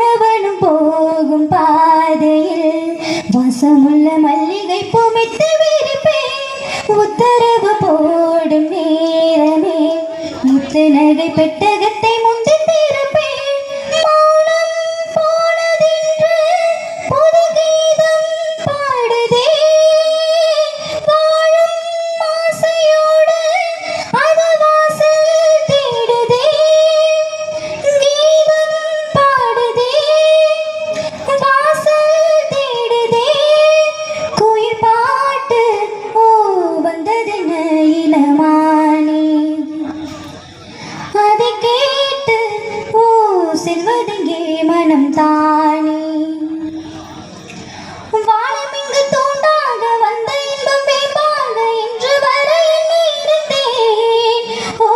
மன்னவனும் போகும் பாதையில் வாசமுள்ள மல்லிகை பூமித்து விரிப்பேன். உத்தரவு போடும் நேரமே முத்து நகை பெட்டகத்தை முந்தி திறப்பேன். மௌனம் போனதென்று புது கீதம் பாடுதே. வாழும் ஆசையோடு அது வாசல் தேடுதே. கீதம் பாடுதே, வாசல் தேடுதே. குயில் பாட்டு ஓ வந்ததென்ன இளமானே. அதை கேட்டு ஓ செல்வதெங்கே மனம் தானே. வானம் இங்கு தூண்டாக வந்த இன்பம் மேம்பாக இன்று வர எண்ணி இருந்தேன். ஓ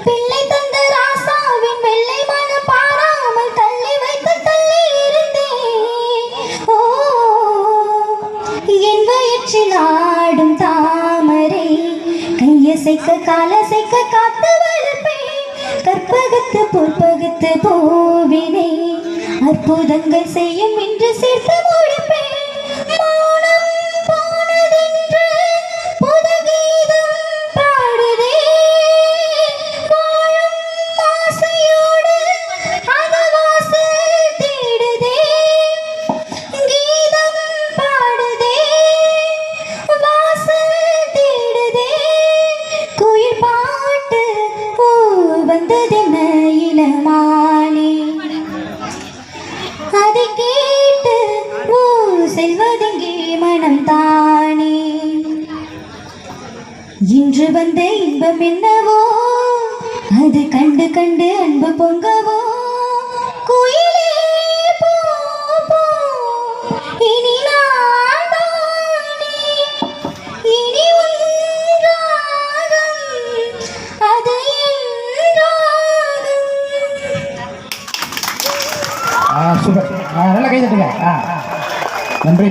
பிள்ளை தந்த ராசாவின் வெள்ளை மனம் பாராமல் தள்ளி வைத்து தள்ளி இருந்தேன். ஓ என் வயிற்றில் ஆடும் தாமரை கையசைக்க காலசைக்க காத்து வளர்ப்பேன். கற்பகத்து புற்பகத்து பூவினை அற்புதங்கள் செய்யும் என்று சேர்த்து முடிப்பேன். மௌனம் போனதென்று புது கீதம் பாடுதே. வாழும் ஆசையோடு அது வாசல் தேடுதே. கீதம் பாடுதே, வாசல் தேடுதே. குயில் பாட்டு ஓ வந்ததென்ன இளமானே. அதை கேட்டு ஓ செல்வதெங்கே மனம் தானே. இன்று வந்த இன்பம் என்னவோ அது கண்டு கண்டு அன்பு பொங்கவோ. குயிலே போ போ இனி நான் தானே. இனி உன் ராகம் அது என் ராகம். சூப்பர். நல்லா கை தட்டுங்க. நன்றி.